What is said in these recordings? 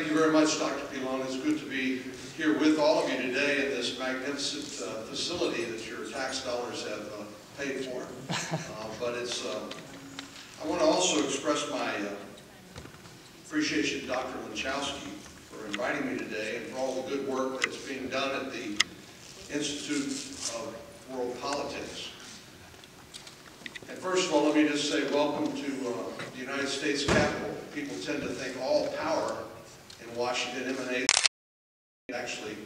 thank you very much, Dr. Pilon. It's good to be here with all of you today in this magnificent facility that your tax dollars have paid for. But it's, I want to also express my appreciation to Dr. Linchowski for inviting me today and for all the good work that's being done at the Institute of World Politics. And first of all, let me just say welcome to the United States Capitol. People tend to think all power in Washington emanates. Actually,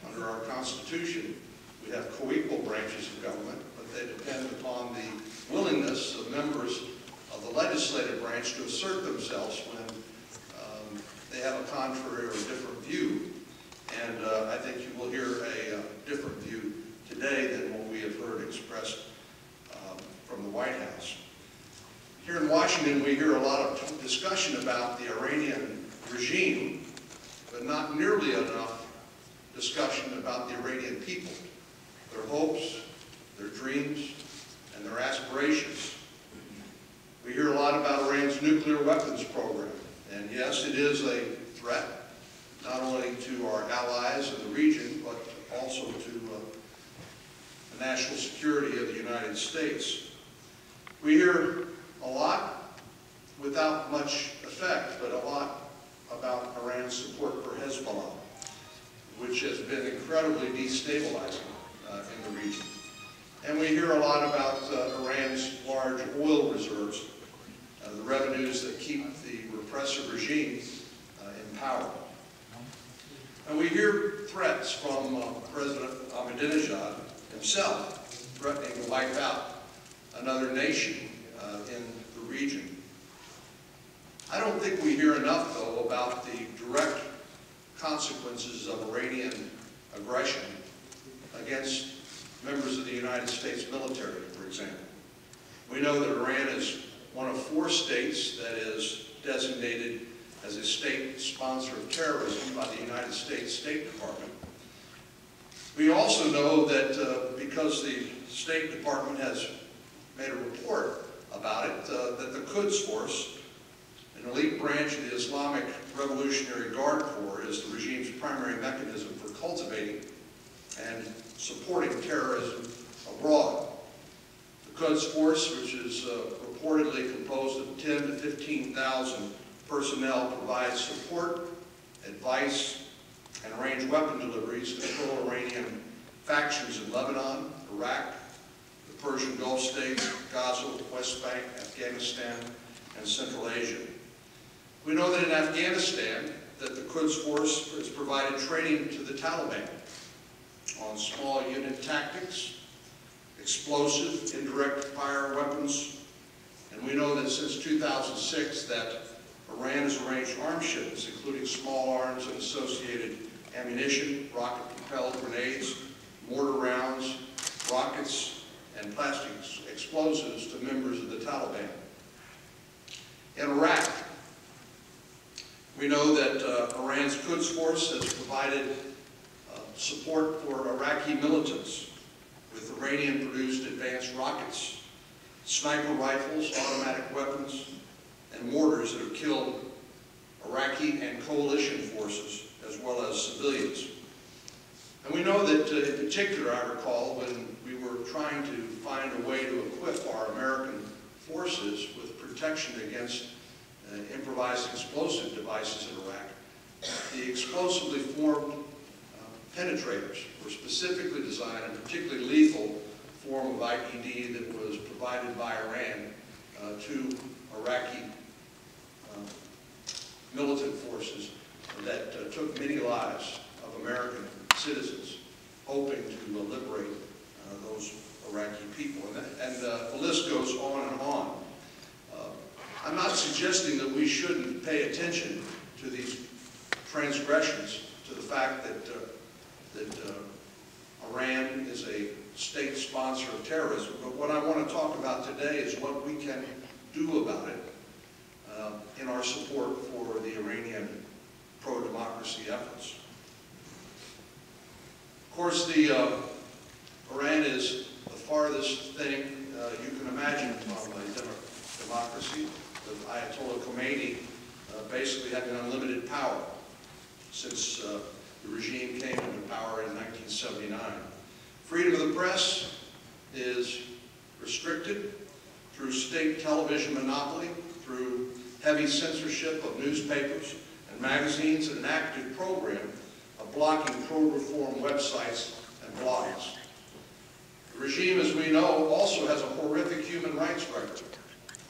under our Constitution, we have co-equal branches of government, but they depend upon the willingness of members of the legislative branch to assert themselves when they have a contrary or a different view. And I think you will hear a different view today than what we have heard expressed from the White House. Here in Washington, we hear a lot of discussion about the Iranian regime, but not nearly enough discussion about the Iranian people, their hopes, their dreams, and their aspirations. We hear a lot about Iran's nuclear weapons program, and yes, it is a threat, not only to our allies in the region, but also to the national security of the United States. We hear a lot without much effect, but a lot about Iran's support for Hezbollah, which has been incredibly destabilizing in the region. And we hear a lot about Iran's large oil reserves, the revenues that keep the repressive regime in power. And we hear threats from President Ahmadinejad himself, threatening to wipe out another nation in the region. I don't think we hear enough, though, about the direct consequences of Iranian aggression against members of the United States military, for example. We know that Iran is one of 4 states that is designated as a state sponsor of terrorism by the United States State Department. We also know that because the State Department has made a report about it, that the Quds Force, an elite branch of the Islamic Revolutionary Guard Corps, is the regime's primary mechanism for cultivating and supporting terrorism abroad. The Quds Force, which is reportedly composed of 10 to 15,000 personnel, provides support, advice, and arrange weapon deliveries to pro-Iranian factions in Lebanon, Iraq, the Persian Gulf states, Gaza, West Bank, Afghanistan, and Central Asia. We know that in Afghanistan, that the Quds Force has provided training to the Taliban on small unit tactics, explosive, indirect fire weapons, and we know that since 2006 that Iran has arranged arms shipments, including small arms and associated ammunition, rocket-propelled grenades, mortar rounds, rockets, and plastic explosives to members of the Taliban. In Iraq, we know that Iran's Quds Force has provided support for Iraqi militants with Iranian-produced advanced rockets, sniper rifles, automatic weapons, and mortars that have killed Iraqi and coalition forces as well as civilians. And we know that in particular, I recall, when we were trying to find a way to equip our American forces with protection against improvised explosive devices in Iraq, the explosively formed penetrators were specifically designed, a particularly lethal form of IED that was provided by Iran to Iraqi militant forces that took many lives of American citizens, hoping to liberate those Iraqi people. And the list goes on and on. I'm not suggesting that we shouldn't pay attention to these transgressions, to the fact that Iran is a state sponsor of terrorism. But what I want to talk about today is what we can do about it in our support for the Iranian pro-democracy efforts. Of course, Iran is the farthest thing you can imagine from a democracy, with Ayatollah Khomeini basically having unlimited power. since the regime came into power in 1979. Freedom of the press is restricted through state television monopoly, through heavy censorship of newspapers and magazines, and an active program of blocking pro-reform websites and blogs. The regime, as we know, also has a horrific human rights record.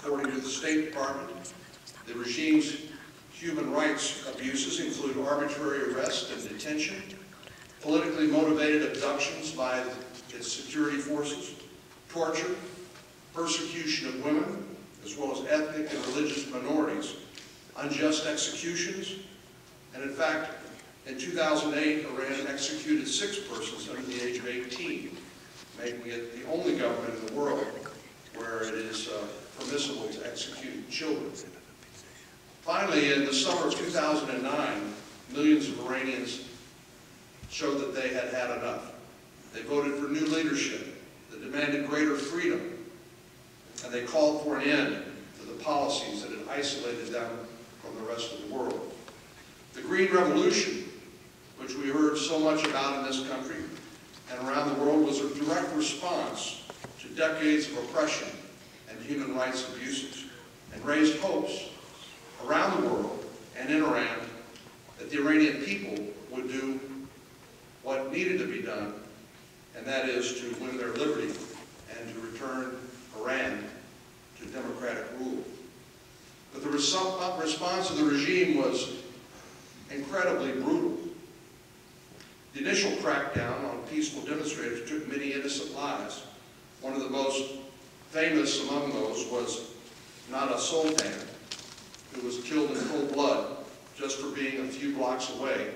According to the State Department, the regime's human rights abuses include arbitrary arrest and detention, politically motivated abductions by its security forces, torture, persecution of women, as well as ethnic and religious minorities, unjust executions, and in fact, in 2008, Iran executed 6 persons under the age of 18, making it the only government in the world where it is permissible to execute children. Finally, in the summer of 2009, millions of Iranians showed that they had had enough. They voted for new leadership that demanded greater freedom, and they called for an end to the policies that had isolated them from the rest of the world. The Green Revolution, which we heard so much about in this country and around the world, was a direct response to decades of oppression and human rights abuses, and raised hopes around the world and in Iran that the Iranian people would do what needed to be done, and that is to win their liberty and to return Iran to democratic rule. But the response of the regime was incredibly brutal. The initial crackdown on peaceful demonstrators took many innocent lives. One of the most famous among those was Nada Sultan, who was killed in cold blood just for being a few blocks away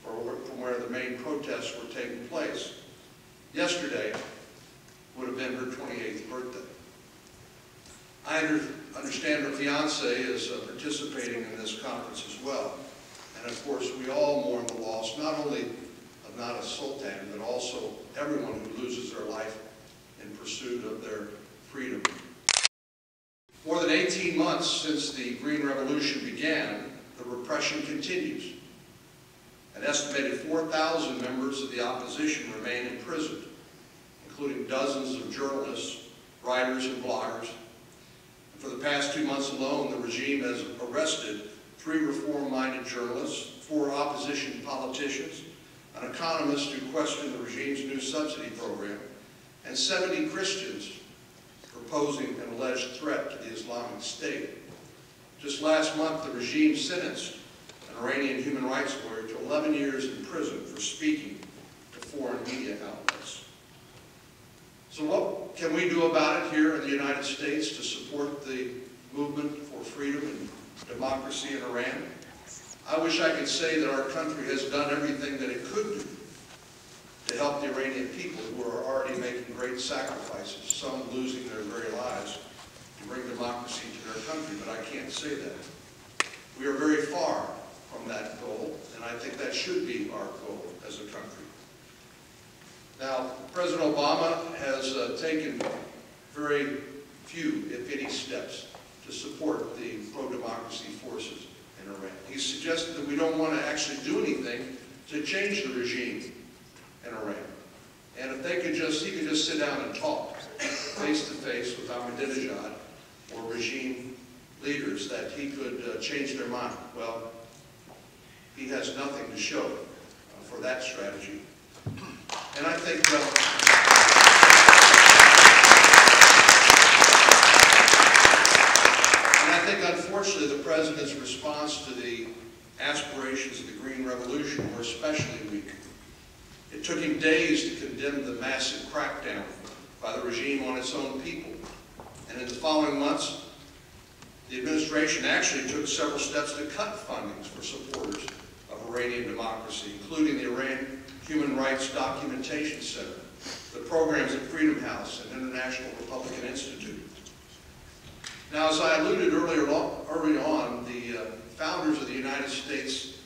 from where the main protests were taking place. Yesterday would have been her 28th birthday. I understand her fiance is participating in this conference as well. And of course, we all mourn the loss, not only of Nada Sultan, but also everyone who loses their life in pursuit of their freedom. More than 18 months since the Green Revolution began, the repression continues. An estimated 4,000 members of the opposition remain imprisoned, including dozens of journalists, writers, and bloggers. And for the past 2 months alone, the regime has arrested 3 reform-minded journalists, 4 opposition politicians, an economist who questioned the regime's new subsidy program, and 70 Christians for posing an alleged threat to the Islamic State. Just last month, the regime sentenced an Iranian human rights lawyer to 11 years in prison for speaking to foreign media outlets. So what can we do about it here in the United States to support the movement for freedom and democracy in Iran? I wish I could say that our country has done everything that it could do to help the Iranian people who are already making great sacrifices, some losing their very lives to bring democracy to their country, but I can't say that. We are very far from that goal, and I think that should be our goal as a country. Now, President Obama has taken very few, if any, steps to support the pro-democracy forces in Iran. He suggested that we don't want to actually do anything to change the regime in Iran. And if they could just, he could just sit down and talk face to face with Ahmadinejad or regime leaders, that he could change their mind. Well, he has nothing to show for that strategy. And I think unfortunately, the President's response to the aspirations of the Green Revolution were especially weak. It took him days to condemn the massive crackdown by the regime on its own people. And in the following months, the administration actually took several steps to cut fundings for supporters of Iranian democracy, including the Iran Human Rights Documentation Center, the programs at Freedom House and International Republican Institute. Now, as I alluded early on, the founders of the United States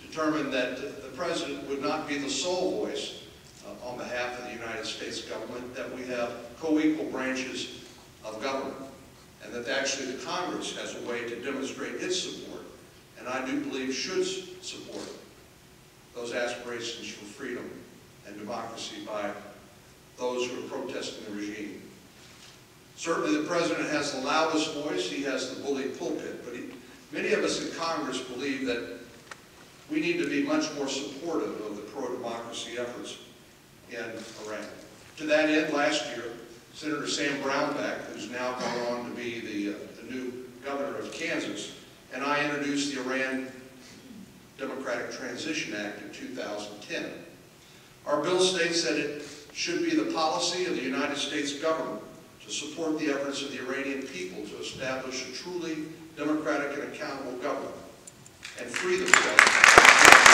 determined that the President would not be the sole voice on behalf of the United States government, that we have co-equal branches of government, and that actually the Congress has a way to demonstrate its support and and I do believe should support those aspirations for freedom and democracy by those who are protesting the regime. Certainly the President has the loudest voice, he has the bully pulpit, but many of us in Congress believe that we need to be much more supportive of the pro-democracy efforts in Iran. To that end, last year, Senator Sam Brownback, who's now gone on to be the new governor of Kansas, and I introduced the Iran Democratic Transition Act in 2010. Our bill states that it should be the policy of the United States government to support the efforts of the Iranian people to establish a truly democratic and accountable government and free themselves